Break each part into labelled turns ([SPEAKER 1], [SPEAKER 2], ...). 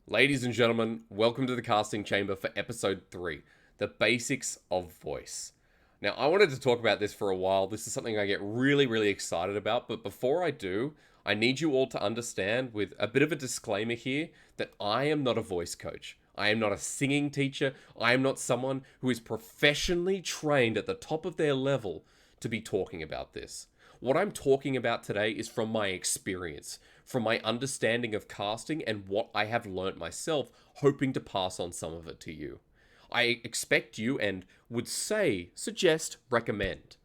[SPEAKER 1] Ladies and gentlemen, welcome to the casting chamber for episode 3, the basics of voice. Now, I wanted to talk about this for a while. This is something I get really excited about, but before I do, I need you all to understand with a bit of a disclaimer here that I am not a voice coach. I am not a singing teacher. I am not someone who is professionally trained at the top of their level to be talking about this. What I'm talking about today is from my experience, from my understanding of casting and what I have learnt myself, hoping to pass on some of it to you. I expect you and would say, suggest, recommend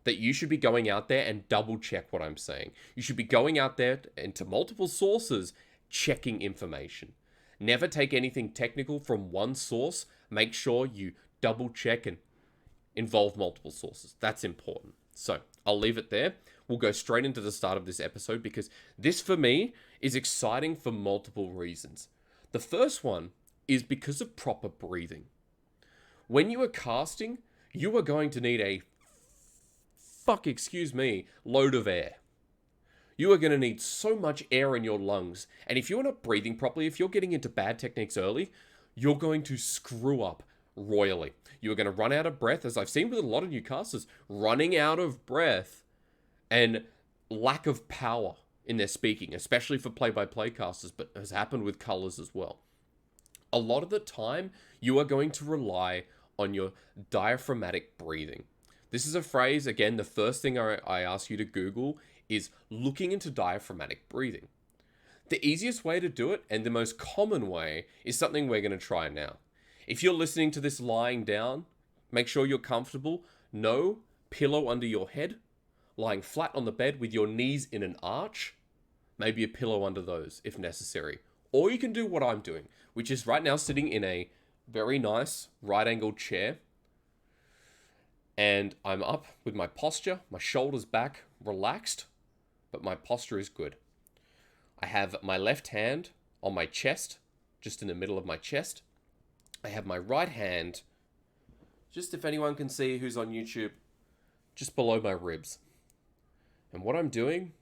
[SPEAKER 1] that you should be going out there and double check what I'm saying. You should be going out there into multiple sources, checking information. Never take anything technical from one source. Make sure you double check and involve multiple sources. That's important. So I'll leave it there. We'll go straight into the start of this episode because this for me is exciting for multiple reasons. The first one is because of proper breathing. When you are casting, you are going to need a load of air. You are going to need so much air in your lungs. And if you're not breathing properly, if you're getting into bad techniques early, you're going to screw up royally. You're going to run out of breath, as I've seen with a lot of new casters, running out of breath and lack of power in their speaking, especially for play-by-play casters, but has happened with colors as well. A lot of the time, you are going to rely on your diaphragmatic breathing. This is a phrase, again, the first thing I ask you to Google is looking into diaphragmatic breathing. The easiest way to do it, and the most common way, is something we're going to try now. If you're listening to this lying down, make sure you're comfortable. No pillow under your head, lying flat on the bed with your knees in an arch. Maybe a pillow under those if necessary. Or you can do what I'm doing, which is right now sitting in a very nice right-angled chair. And I'm up with my posture, my shoulders back, relaxed, but my posture is good. I have my left hand on my chest, just in the middle of my chest. I have my right hand, just if anyone can see who's on YouTube, just below my ribs. And what I'm doing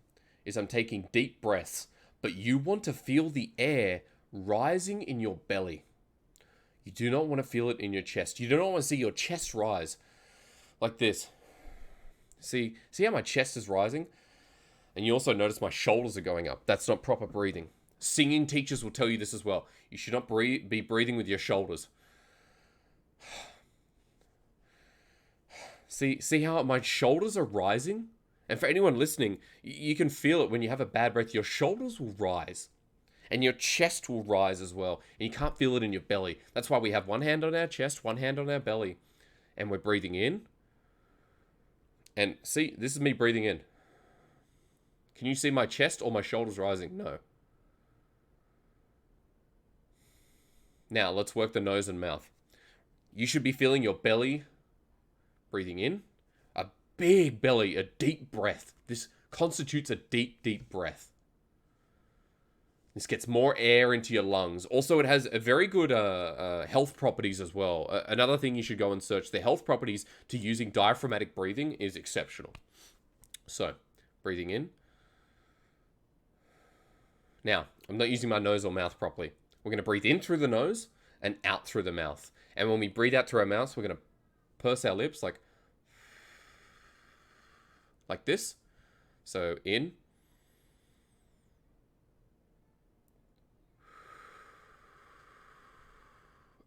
[SPEAKER 1] is I'm taking deep breaths, but you want to feel the air rising in your belly. You do not want to feel it in your chest. You do not want to see your chest rise like this. See how my chest is rising? And you also notice my shoulders are going up. That's not proper breathing. Singing teachers will tell you this as well. You should not be breathing with your shoulders. See how my shoulders are rising? And for anyone listening, you can feel it when you have a bad breath. Your shoulders will rise. And your chest will rise as well. And you can't feel it in your belly. That's why we have one hand on our chest, one hand on our belly. And we're breathing in. And see, this is me breathing in. Can you see my chest or my shoulders rising? No. Now, let's work the nose and mouth. You should be feeling your belly breathing in. A big belly, a deep breath. This constitutes a deep breath. This gets more air into your lungs. Also, it has a very good health properties as well. Another thing you should go and search, the health properties to using diaphragmatic breathing is exceptional. So, breathing in. Now, I'm not using my nose or mouth properly. We're going to breathe in through the nose and out through the mouth. And when we breathe out through our mouths, we're going to purse our lips like this. So, in.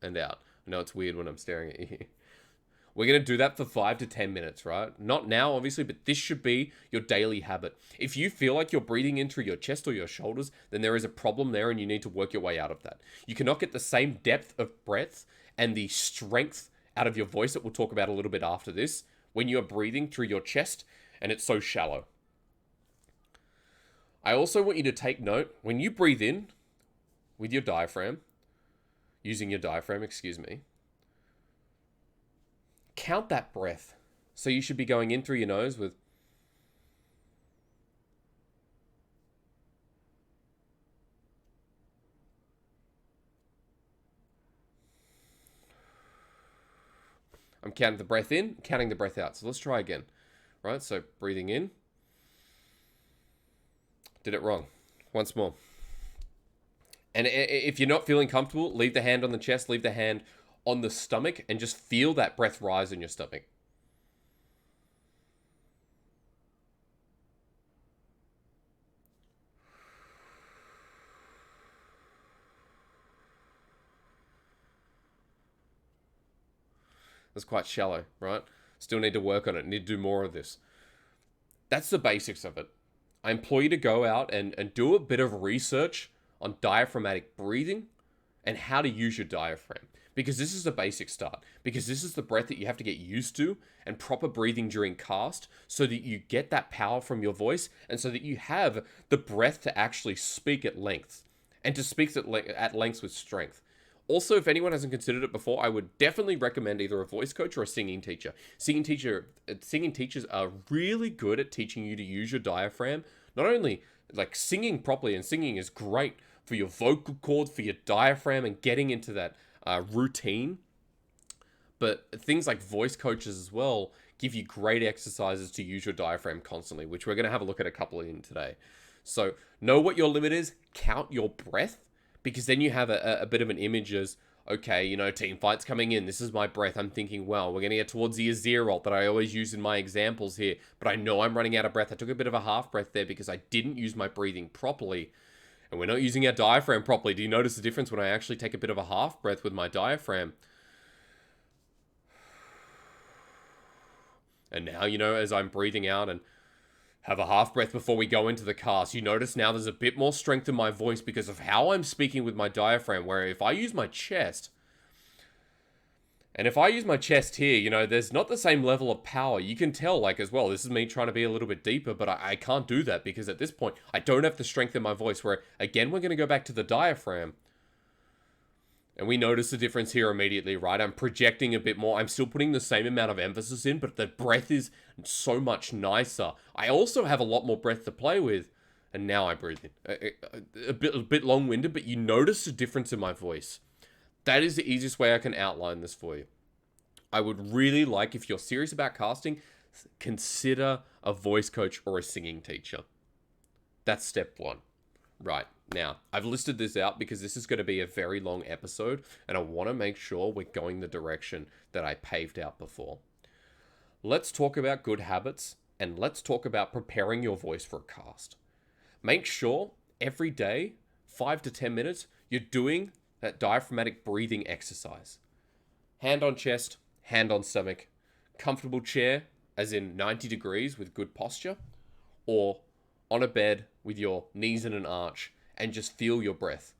[SPEAKER 1] And out. I know it's weird when I'm staring at you. We're going to do that for 5 to 10 minutes, right? Not now, obviously, but this should be your daily habit. If you feel like you're breathing in through your chest or your shoulders, then there is a problem there and you need to work your way out of that. You cannot get the same depth of breath and the strength out of your voice that we'll talk about a little bit after this when you're breathing through your chest and it's so shallow. I also want you to take note, when you breathe in with your diaphragm, using your diaphragm, count that breath. So you should be going in through your nose with I'm counting the breath in, counting the breath out. So let's try again. Right? So breathing in. Did it wrong. Once more. And if you're not feeling comfortable, leave the hand on the chest, leave the hand on the stomach, and just feel that breath rise in your stomach. That's quite shallow, right? Still need to work on it. Need to do more of this. That's the basics of it. I implore you to go out and do a bit of research on diaphragmatic breathing and how to use your diaphragm. Because this is the basic start. Because this is the breath that you have to get used to, and proper breathing during cast, so that you get that power from your voice, and so that you have the breath to actually speak at length, and to speak at lengths with strength. Also, if anyone hasn't considered it before, I would definitely recommend either a voice coach or a singing teacher. Singing teachers are really good at teaching you to use your diaphragm. Not only like singing properly, and singing is great for your vocal cord, for your diaphragm, and getting into that routine. But things like voice coaches as well give you great exercises to use your diaphragm constantly, which we're going to have a look at a couple in today. So know what your limit is, count your breath, because then you have a bit of an image as, okay, you know, team fights coming in, this is my breath. I'm thinking, well, we're going to get towards the Azir ult that I always use in my examples here, but I know I'm running out of breath. I took a bit of a half breath there because I didn't use my breathing properly. And we're not using our diaphragm properly. Do you notice the difference when I actually take a bit of a half breath with my diaphragm? And now, you know, as I'm breathing out and have a half breath before we go into the cast, you notice now there's a bit more strength in my voice because of how I'm speaking with my diaphragm, where if I use my chest, and if I use my chest here, you know, there's not the same level of power. You can tell, like, as well, this is me trying to be a little bit deeper, but I can't do that because at this point, I don't have the strength in my voice, where, again, we're going to go back to the diaphragm. And we notice the difference here immediately, right? I'm projecting a bit more. I'm still putting the same amount of emphasis in, but the breath is so much nicer. I also have a lot more breath to play with. And now I breathe in. A bit long-winded, but you notice the difference in my voice. That is the easiest way I can outline this for you. I would really like, if you're serious about casting, consider a voice coach or a singing teacher. That's step one. Right, now, I've listed this out because this is going to be a very long episode, and I want to make sure we're going the direction that I paved out before. Let's talk about good habits, and let's talk about preparing your voice for a cast. Make sure every day, 5 to 10 minutes, you're doing that diaphragmatic breathing exercise. Hand on chest, hand on stomach, comfortable chair, as in 90 degrees with good posture, or on a bed with your knees in an arch, and just feel your breath.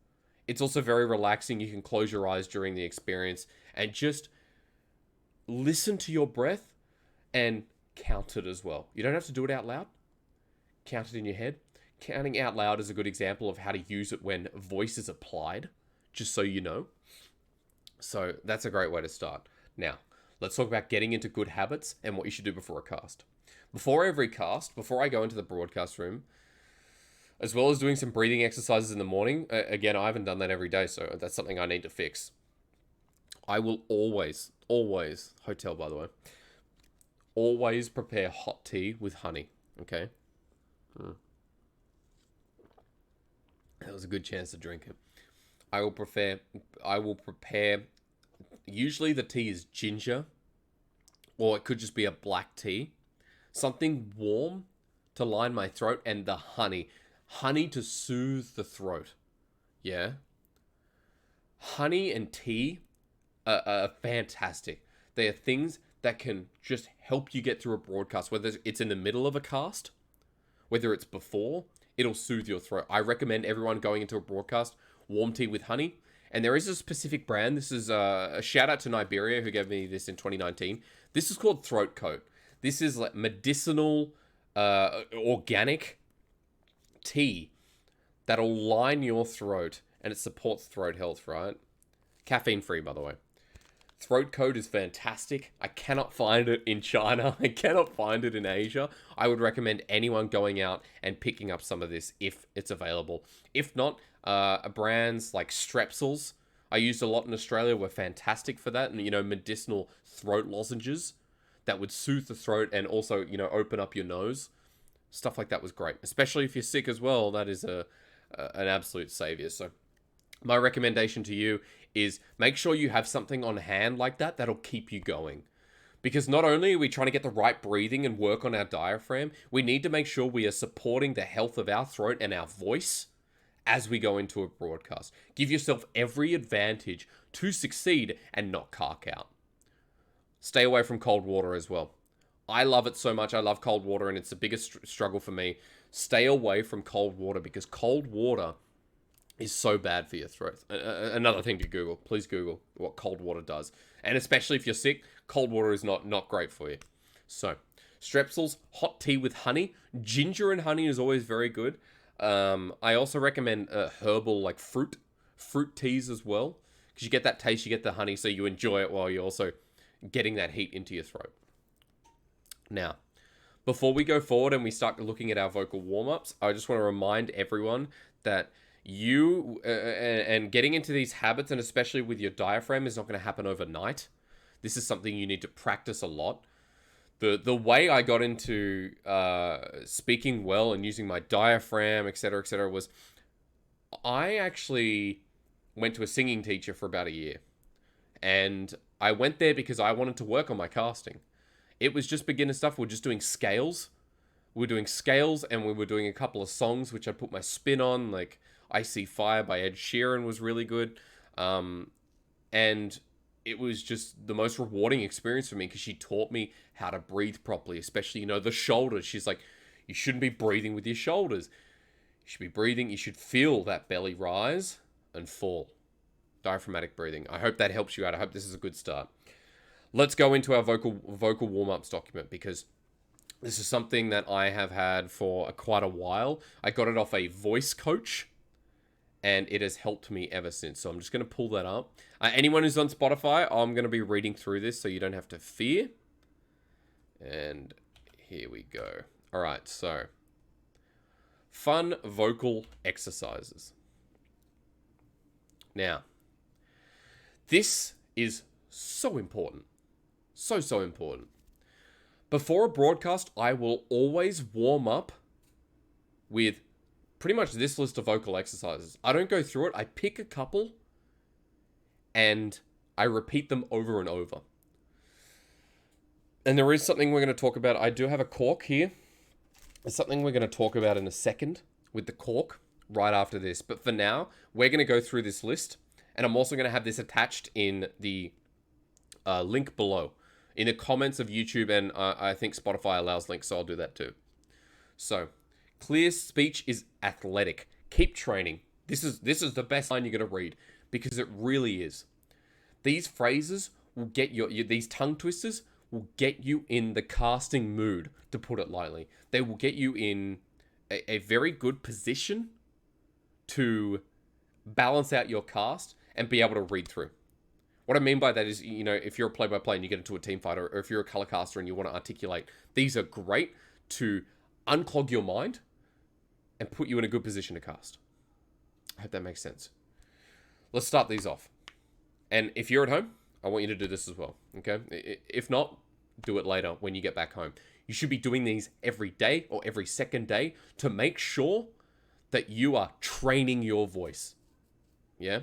[SPEAKER 1] It's also very relaxing. You can close your eyes during the experience and just listen to your breath and count it as well. You don't have to do it out loud. Count it in your head. Counting out loud is a good example of how to use it when voice is applied, just so you know. So that's a great way to start. Now, let's talk about getting into good habits and what you should do before a cast. Before every cast, before I go into the broadcast room, as well as doing some breathing exercises in the morning, again, I haven't done that every day, so that's something I need to fix. I will always, hotel by the way, always prepare hot tea with honey, okay? That was a good chance to drink it. I will prepare, usually the tea is ginger, or it could just be a black tea. Something warm to line my throat, and the honey. Honey to soothe the throat. Yeah? Honey and tea are fantastic. They are things that can just help you get through a broadcast, whether it's in the middle of a cast, whether it's before, it'll soothe your throat. I recommend everyone going into a broadcast, warm tea with honey. And there is a specific brand. This is a shout out to Niberia, who gave me this in 2019. This is called Throat Coat. This is like medicinal, organic tea that'll line your throat, and it supports throat health, right? Caffeine free, by the way. Throat Coat is fantastic. I cannot find it in China. I cannot find it in Asia. I would recommend anyone going out and picking up some of this if it's available. If not, brands like Strepsils, I used a lot in Australia, were fantastic for that. And, you know, medicinal throat lozenges that would soothe the throat and also, you know, open up your nose. Stuff like that was great. Especially if you're sick as well. That is an absolute savior. So My recommendation to you is make sure you have something on hand like that that'll keep you going. Because not only are we trying to get the right breathing and work on our diaphragm, we need to make sure we are supporting the health of our throat and our voice as we go into a broadcast. Give yourself every advantage to succeed and not cark out. Stay away from cold water as well. I love it so much. I love cold water, and it's the biggest struggle for me. Stay away from cold water, because cold water is so bad for your throat. Another thing to Google. Please Google what cold water does. And especially if you're sick, cold water is not great for you. So, strepsils, hot tea with honey. Ginger and honey is always very good. I also recommend herbal, like fruit teas as well. Because you get that taste, you get the honey, so you enjoy it while you're also getting that heat into your throat. Now, before we go forward and we start looking at our vocal warm-ups, I just want to remind everyone that you and getting into these habits, and especially with your diaphragm, is not going to happen overnight. This is something you need to practice a lot. The way I got into speaking well and using my diaphragm, etc., was I actually went to a singing teacher for about a year. And I went there because I wanted to work on my casting. It was just beginner stuff. We're just doing scales. We're doing scales, and we were doing a couple of songs which I put my spin on, like I See Fire by Ed Sheeran was really good. And it was just the most rewarding experience for me, because she taught me how to breathe properly, especially, the shoulders. She's like, you shouldn't be breathing with your shoulders. You should be breathing. You should feel that belly rise and fall. Diaphragmatic breathing. I hope that helps you out. I hope this is a good start. Let's go into our vocal warm-ups document, because this is something that I have had for quite a while. I got it off a voice coach, and it has helped me ever since. So I'm just going to pull that up. Anyone who's on Spotify, I'm going to be reading through this, so you don't have to fear. And here we go. All right, so fun vocal exercises. Now, this is so important. So important. Before a broadcast, I will always warm up with pretty much this list of vocal exercises. I don't go through it. I pick a couple and I repeat them over and over. And there is something we're going to talk about. I do have a cork here. There's something we're going to talk about in a second with the cork right after this. But for now, we're going to go through this list. And I'm also going to have this attached in the link below, in the comments of YouTube, and I think Spotify allows links, so I'll do that too. So, clear speech is athletic. Keep training. This is the best line you're going to read, because it really is. These phrases will get these tongue twisters will get you in the casting mood, to put it lightly. They will get you in a very good position to balance out your cast and be able to read through. What I mean by that is, if you're a play-by-play and you get into a team fight, or if you're a color caster and you want to articulate, these are great to unclog your mind and put you in a good position to cast. I hope that makes sense. Let's start these off. And if you're at home, I want you to do this as well, okay? If not, do it later when you get back home. You should be doing these every day or every second day to make sure that you are training your voice. Yeah?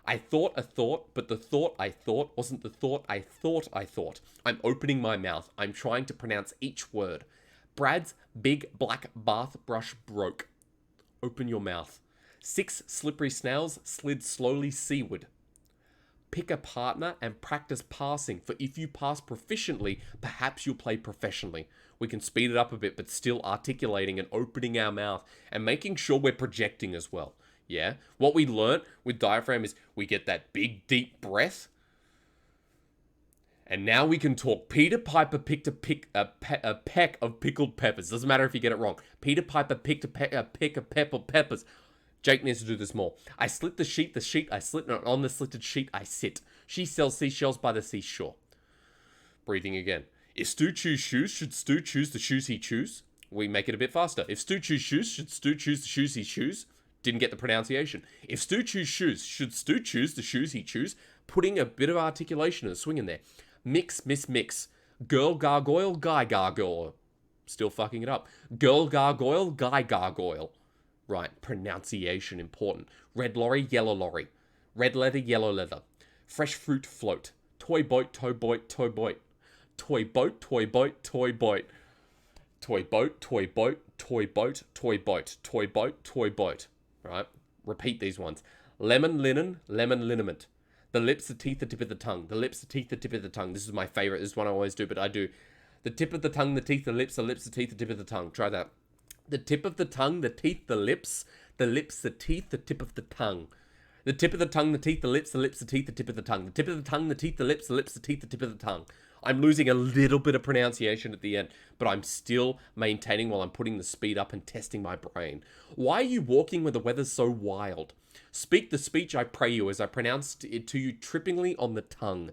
[SPEAKER 1] I thought a thought, but the thought I thought wasn't the thought I thought I thought. I'm opening my mouth. I'm trying to pronounce each word. Brad's big black bath brush broke. Open your mouth. 6 slippery snails slid slowly seaward. Pick a partner and practice passing, for if you pass proficiently, perhaps you'll play professionally. We can speed it up a bit, but still articulating and opening our mouth and making sure we're projecting as well. Yeah, what we learnt with diaphragm is we get that big, deep breath. And now we can talk. Peter Piper picked a peck of pickled peppers. Doesn't matter if you get it wrong. Peter Piper picked a peck of peppers. Jake needs to do this more. I slit the sheet I slit, and on the slitted sheet I sit. She sells seashells by the seashore. Breathing again. If Stu choose shoes, should Stu choose the shoes he choose? We make it a bit faster. If Stu choose shoes, should Stu choose the shoes he choose? Didn't get the pronunciation. If Stu choose shoes, should Stu choose the shoes he choose? Putting a bit of articulation and swing in there. Mix, miss, mix. Girl gargoyle, guy gargoyle. Still fucking it up. Girl gargoyle, guy gargoyle. Right, pronunciation important. Red lorry, yellow lorry. red leather, yellow leather, fresh fruit float, toy boat, toy boat, toy boat, toy boat, toy boat, toy boat, toy boat, toy boat, toy boat, toy boat, toy boat, toy boat. Right? Repeat these ones. Lemon, linen, lemon, liniment. The lips, the teeth, the tip of the tongue. The lips, the teeth, the tip of the tongue. This is my favorite. This is one I always do, but I do the tip of the tongue, the teeth, the lips, the teeth, the tip of the tongue. Try that. The tip of the tongue, the teeth, the lips, the teeth, the tip of the tongue. The tip of the tongue, the teeth, the lips, the teeth, the tip of the tongue. The tip of the tongue, the teeth, the lips, the teeth, the tip of the tongue. I'm losing a little bit of pronunciation at the end, but I'm still maintaining while I'm putting the speed up and testing my brain. Why are you walking when the weather's so wild? Speak the speech I pray you as I pronounced it to you trippingly on the tongue.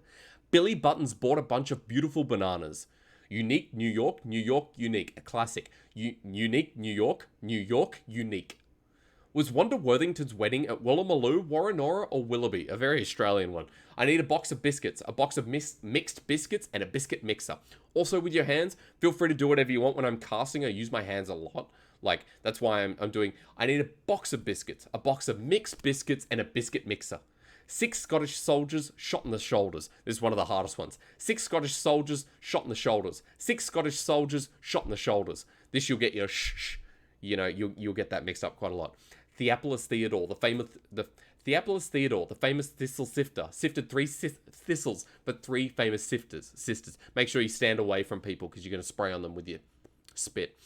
[SPEAKER 1] Billy Buttons bought a bunch of beautiful bananas. Unique, New York, New York, unique. A classic. Unique, New York, New York, unique. Was Wanda Worthington's wedding at Woolloomooloo, Warrenora, or Willoughby? A very Australian one. I need a box of biscuits, a box of mixed biscuits, and a biscuit mixer. Also, with your hands, feel free to do whatever you want. When I'm casting, I use my hands a lot. Like, that's why I'm doing... I need a box of biscuits, a box of mixed biscuits, and a biscuit mixer. 6 Scottish soldiers shot in the shoulders. This is one of the hardest ones. 6 Scottish soldiers shot in the shoulders. 6 Scottish soldiers shot in the shoulders. This you'll get your shh. You know, you'll get that mixed up quite a lot. Theophilus Theodore, Theophilus Theodore, the famous thistle sifter, sifted 3 thistles for 3 famous sisters. Make sure you stand away from people because you're going to spray on them with your spit.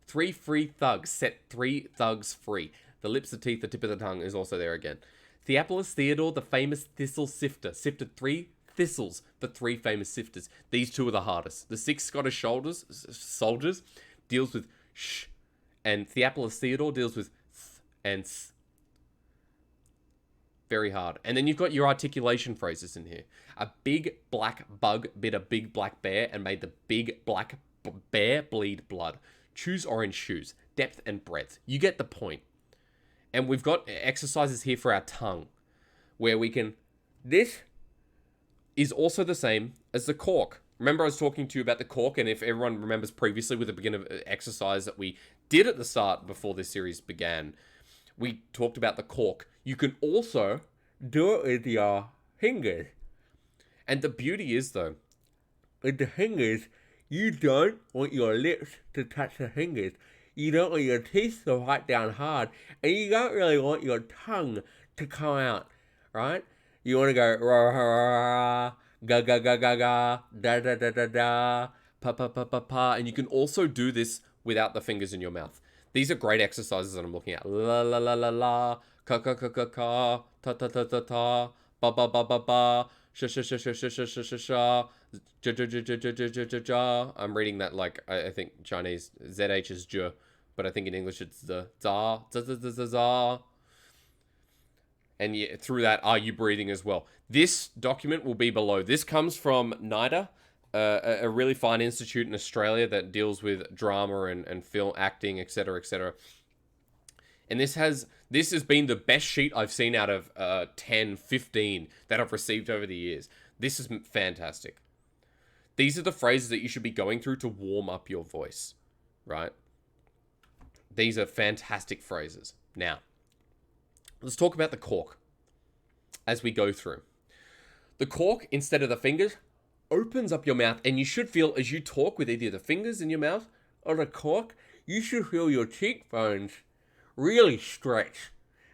[SPEAKER 1] 3 free thugs set 3 thugs free. The lips, the teeth, the tip of the tongue is also there again. Theophilus Theodore, the famous thistle sifter, sifted 3 thistles for 3 famous sifters. These 2 are the hardest. The 6 Scottish soldiers deals with sh, and Theophilus Theodore deals with th and s. Very hard. And then you've got your articulation phrases in here. A big black bug bit a big black bear and made the big black bear bleed blood. Choose orange shoes. Depth and breadth. You get the point. And we've got exercises here for our tongue, where we can... This is also the same as the cork. Remember I was talking to you about the cork, and if everyone remembers previously with the beginner exercise that we did at the start before this series began, we talked about the cork. You can also do it with your fingers. And the beauty is, though, with the fingers, you don't want your lips to touch the fingers. You don't want your teeth to bite down hard. And you don't really want your tongue to come out, right? You want to go rah, rah, rah, ga, ga, ga, ga, ga, da, da, da, da, da, pa, pa, pa, pa, pa. And you can also do this without the fingers in your mouth. These are great exercises that I'm looking at. La, la, la, la, la, ka, ka, ka, ka, ka, ta, ta, ta, ta, ta, ba, ba, ba, ba, ba, sha, sha, sha, sha, sha, sha, sha, sha, sha, ja, ja, ja, ja, ja, ja, ja, ja, ja. I'm reading that like, I think Chinese, ZH is ja, but I think in English it's the za, za, za, za, za, za. And yeah, through that, are you breathing as well? This document will be below. This comes from NIDA, a really fine institute in Australia that deals with drama and film acting, etc., etc. And this has been the best sheet I've seen out of 10, 15 that I've received over the years. This is fantastic. These are the phrases that you should be going through to warm up your voice, right? These are fantastic phrases. Now, let's talk about the cork as we go through. The cork, instead of the fingers, opens up your mouth, and you should feel as you talk with either the fingers in your mouth or the cork, you should feel your cheekbones really stretch,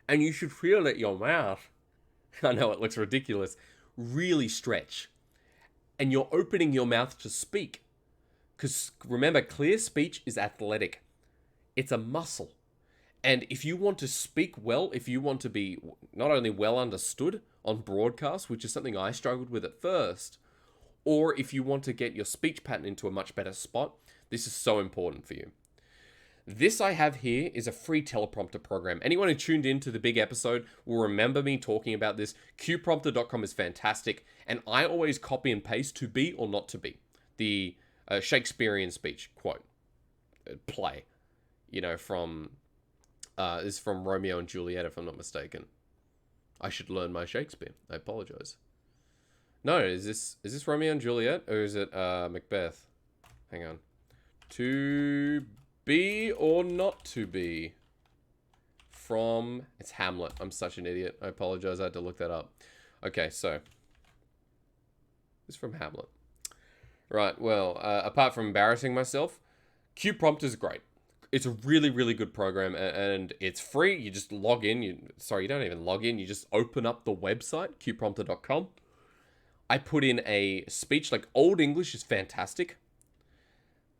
[SPEAKER 1] and you should feel that your mouth, I know it looks ridiculous, really stretch, and you're opening your mouth to speak, because remember, clear speech is athletic. It's a muscle. And if you want to speak well, if you want to be not only well understood on broadcast, which is something I struggled with at first, or if you want to get your speech pattern into a much better spot, this is so important for you. This I have here is a free teleprompter program. Anyone who tuned into the big episode will remember me talking about this. qprompter.com is fantastic, and I always copy and paste to be or not to be. The Shakespearean speech, quote, play, from... this is from Romeo and Juliet, if I'm not mistaken. I should learn my Shakespeare. I apologize. No, is this Romeo and Juliet, or is it Macbeth? Hang on. To be or not to be? from... It's Hamlet. I'm such an idiot. I apologize. I had to look that up. Okay, so... It's from Hamlet. Right, well, apart from embarrassing myself, Teleprompter is great. It's a really, really good program, and it's free. You just log in. You don't even log in. You just open up the website, teleprompter.com. I put in a speech, like Old English is fantastic.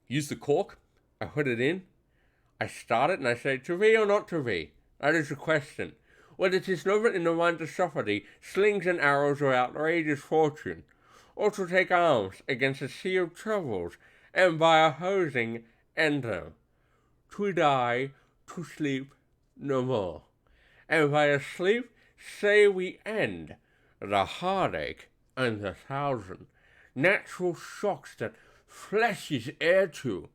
[SPEAKER 1] Use the cork. I put it in. I start it, and I say, to be or not to be? That is the question. Whether it is noble in the mind to suffer thee, slings and arrows or outrageous fortune, or to take arms against a sea of troubles, and by a hosing enter. To die, to sleep no more. And by a sleep say we end the heartache and the thousand natural shocks that flesh is heir to.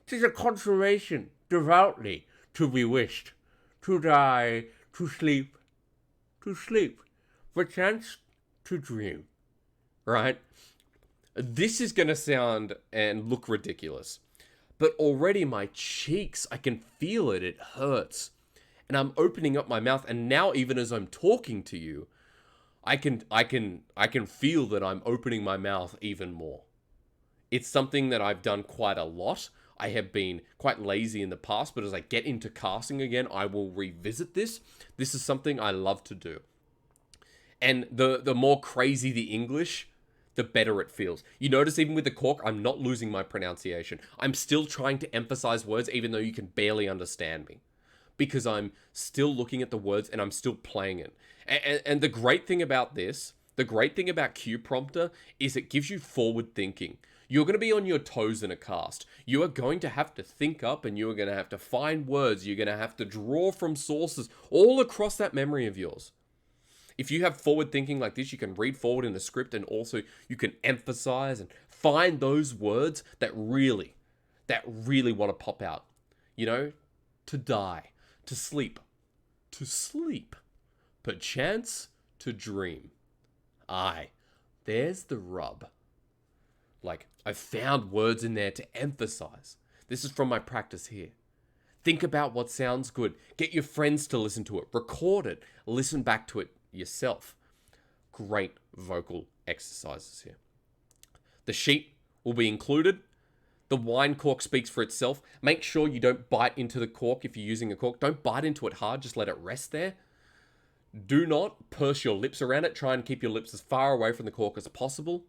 [SPEAKER 1] 'Tis a consummation devoutly to be wished. To die, to sleep, perchance to dream. Right? This is going to sound and look ridiculous. But already my cheeks, I can feel it. It hurts. And I'm opening up my mouth. And now even as I'm talking to you, I can feel that I'm opening my mouth even more. It's something that I've done quite a lot. I have been quite lazy in the past, but as I get into casting again, I will revisit this. This is something I love to do. And the more crazy the English, the better it feels. You notice even with the cork, I'm not losing my pronunciation. I'm still trying to emphasize words even though you can barely understand me. Because I'm still looking at the words and I'm still playing it. And the great thing about this, the great thing about Teleprompter is it gives you forward thinking. You're going to be on your toes in a cast. You are going to have to think up and you are going to have to find words. You're going to have to draw from sources all across that memory of yours. If you have forward thinking like this, you can read forward in the script and also you can emphasize and find those words that really want to pop out. You know, to die, to sleep, perchance to dream. Aye, there's the rub. Like, I've found words in there to emphasize. This is from my practice here. Think about what sounds good. Get your friends to listen to it. Record it. Listen back to it yourself. Great vocal exercises here. The sheet will be included. The wine cork speaks for itself. Make sure you don't bite into the cork if you're using a cork. Don't bite into it hard. Just let it rest there. Do not purse your lips around it. Try and keep your lips as far away from the cork as possible.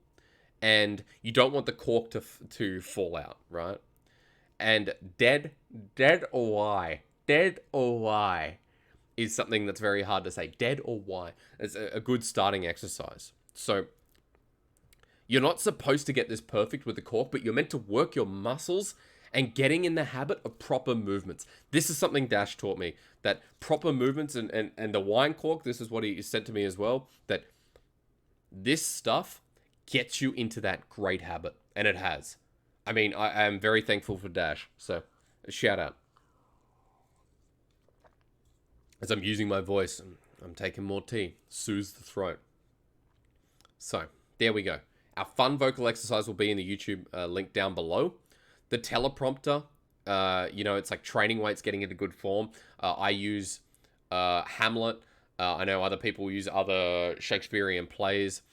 [SPEAKER 1] And you don't want the cork to fall out, right? And dead or why is something that's very hard to say. Dead or why. It's a good starting exercise. So you're not supposed to get this perfect with the cork, but you're meant to work your muscles and getting in the habit of proper movements. This is something Dash taught me, that proper movements and the wine cork, this is what he said to me as well, that this stuff gets you into that great habit. And it has. I mean, I am very thankful for Dash. So, a shout out. As I'm using my voice, I'm taking more tea. Soothes the throat. So, there we go. Our fun vocal exercise will be in the YouTube link down below. The teleprompter, it's like training weights, getting into good form. I use Hamlet. I know other people use other Shakespearean plays.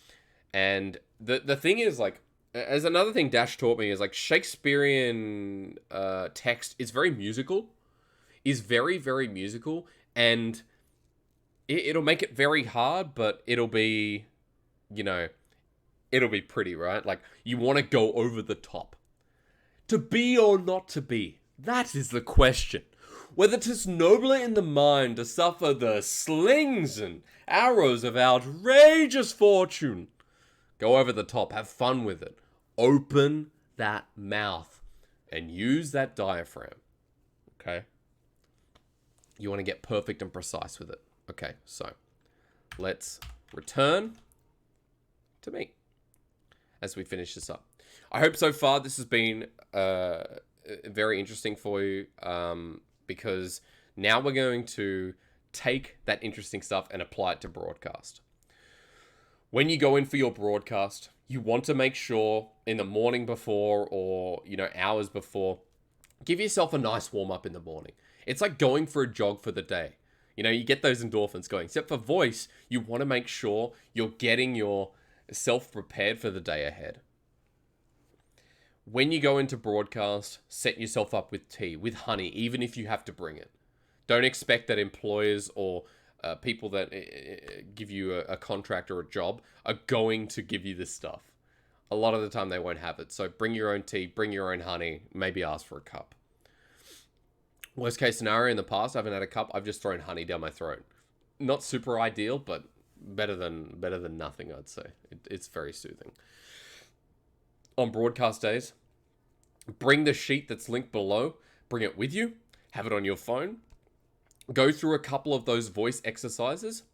[SPEAKER 1] And the thing is, like, as another thing Dash taught me is, like, Shakespearean text is very musical. Is very, very musical. And it'll make it very hard, but it'll be, it'll be pretty, right? Like, you want to go over the top. To be or not to be? That is the question. Whether 'tis nobler in the mind to suffer the slings and arrows of outrageous fortune. Go over the top. Have fun with it. Open that mouth and use that diaphragm. Okay? You want to get perfect and precise with it. Okay, so let's return to me as we finish this up. I hope so far this has been very interesting for you because now we're going to take that interesting stuff and apply it to broadcast. When you go in for your broadcast, you want to make sure in the morning before or, hours before, give yourself a nice warm up in the morning. It's like going for a jog for the day. You know, you get those endorphins going. Except for voice, you want to make sure you're getting yourself prepared for the day ahead. When you go into broadcast, set yourself up with tea, with honey, even if you have to bring it. Don't expect that employers or people that give you a contract or a job are going to give you this stuff. A lot of the time they won't have it. So bring your own tea, bring your own honey, maybe ask for a cup. Worst case scenario, in the past, I haven't had a cup, I've just thrown honey down my throat. Not super ideal, but better than nothing, I'd say. It's very soothing. On broadcast days, bring the sheet that's linked below, bring it with you, have it on your phone, go through a couple of those voice exercises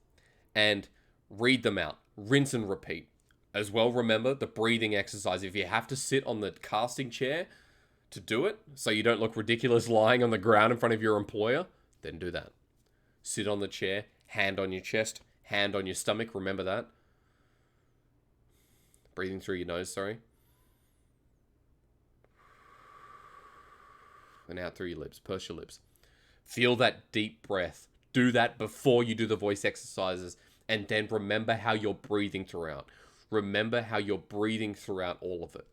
[SPEAKER 1] and read them out, rinse and repeat. As well, remember the breathing exercise. If you have to sit on the casting chair to do it, so you don't look ridiculous lying on the ground in front of your employer, then do that. Sit on the chair, hand on your chest, hand on your stomach, remember that. Breathing through your nose, sorry. And out through your lips, purse your lips. Feel that deep breath. Do that before you do the voice exercises, and then remember how you're breathing throughout. Remember how you're breathing throughout all of it.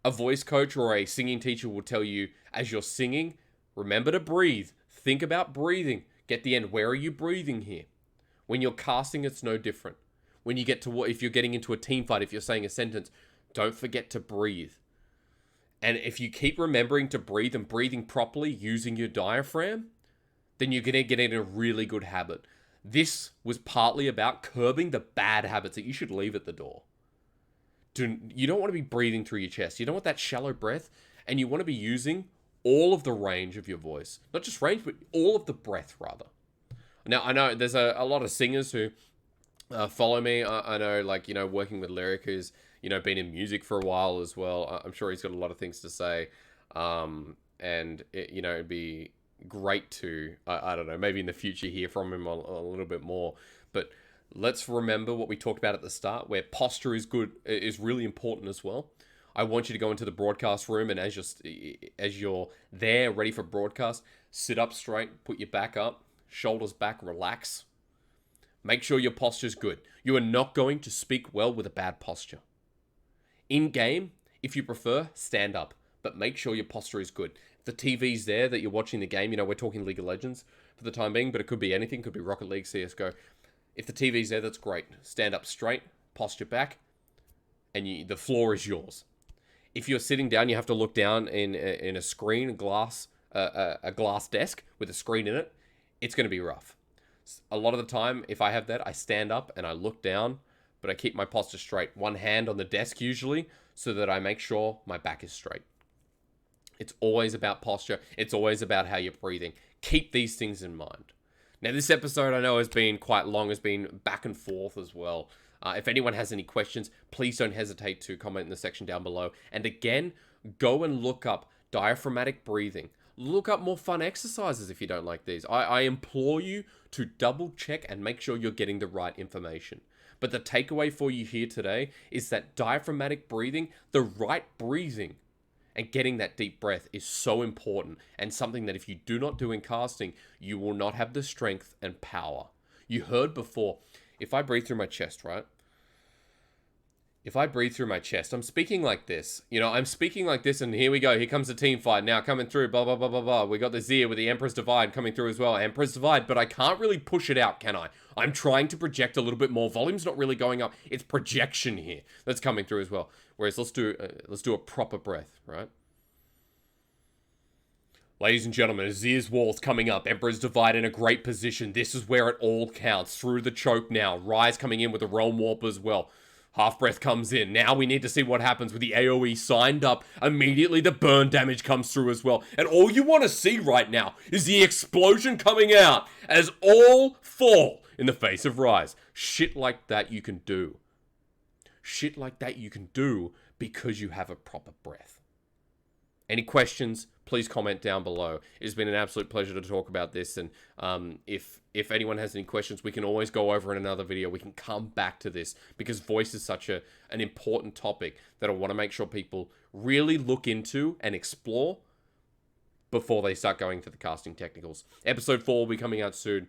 [SPEAKER 1] A voice coach or a singing teacher will tell you as you're singing, remember to breathe. Think about breathing. Get the end. Where are you breathing here? When you're casting, it's no different. When you get to if you're getting into a team fight, if you're saying a sentence, don't forget to breathe. And if you keep remembering to breathe and breathing properly using your diaphragm, then you're going to get in a really good habit. This was partly about curbing the bad habits that you should leave at the door. You don't want to be breathing through your chest. You don't want that shallow breath, and you want to be using all of the range of your voice. Not just range, but all of the breath, rather. Now, I know there's a lot of singers who follow me. I know, like, you know, working with Lyric, who's, you know, been in music for a while as well. I'm sure he's got a lot of things to say. And, you know, it'd be great to, I don't know, maybe in the future hear from him a little bit more. But let's remember what we talked about at the start, where posture is is really important as well. I want you to go into the broadcast room, and as you're there, ready for broadcast, sit up straight, put your back up, shoulders back, relax. Make sure your posture's good. You are not going to speak well with a bad posture. In game, if you prefer, stand up, but make sure your posture is good. If the TV's there that you're watching the game, you know, we're talking League of Legends for the time being, but it could be anything. It could be Rocket League, CSGO. If the TV's there, that's great. Stand up straight, posture back, and the floor is yours. If you're sitting down, you have to look down in a screen, a glass desk with a screen in it. It's going to be rough. A lot of the time, if I have that, I stand up and I look down, but I keep my posture straight. One hand on the desk usually, so that I make sure my back is straight. It's always about posture. It's always about how you're breathing. Keep these things in mind. Now, this episode I know has been quite long, has been back and forth as well. If anyone has any questions, please don't hesitate to comment in the section down below. And again, go and look up diaphragmatic breathing. Look up more fun exercises if you don't like these. I implore you to double check and make sure you're getting the right information. But the takeaway for you here today is that diaphragmatic breathing, the right breathing, and getting that deep breath is so important, and something that if you do not do in casting, you will not have the strength and power. You heard before, if I breathe through my chest, right? If I breathe through my chest, I'm speaking like this. You know, I'm speaking like this, and here we go. Here comes the team fight now coming through, blah, blah, blah, blah, blah. We got the Zir with the Emperor's Divide coming through as well. Emperor's Divide, but I can't really push it out, can I? I'm trying to project a little bit more. Volume's not really going up. It's projection here that's coming through as well. Whereas let's do a proper breath, right? Ladies and gentlemen, Zir's Wall's coming up. Emperor's Divide in a great position. This is where it all counts. Through the choke now. Rise coming in with a Realm Warp as well. Half Breath comes in. Now we need to see what happens with the AoE signed up. Immediately the burn damage comes through as well. And all you want to see right now is the explosion coming out as all fall in the face of Rise. Shit like that you can do. Shit like that you can do because you have a proper breath. Any questions, please comment down below. It has been an absolute pleasure to talk about this, and if anyone has any questions, we can always go over in another video. We can come back to this, because voice is such an important topic that I want to make sure people really look into and explore before they start going for the casting technicals. Episode 4 will be coming out soon.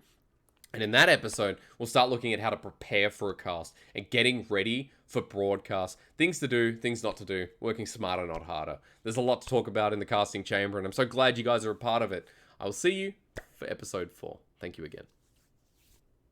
[SPEAKER 1] And in that episode, we'll start looking at how to prepare for a cast and getting ready for broadcast. Things to do, things not to do, working smarter, not harder. There's a lot to talk about in the casting chamber, and I'm so glad you guys are a part of it. I will see you for episode 4. Thank you again.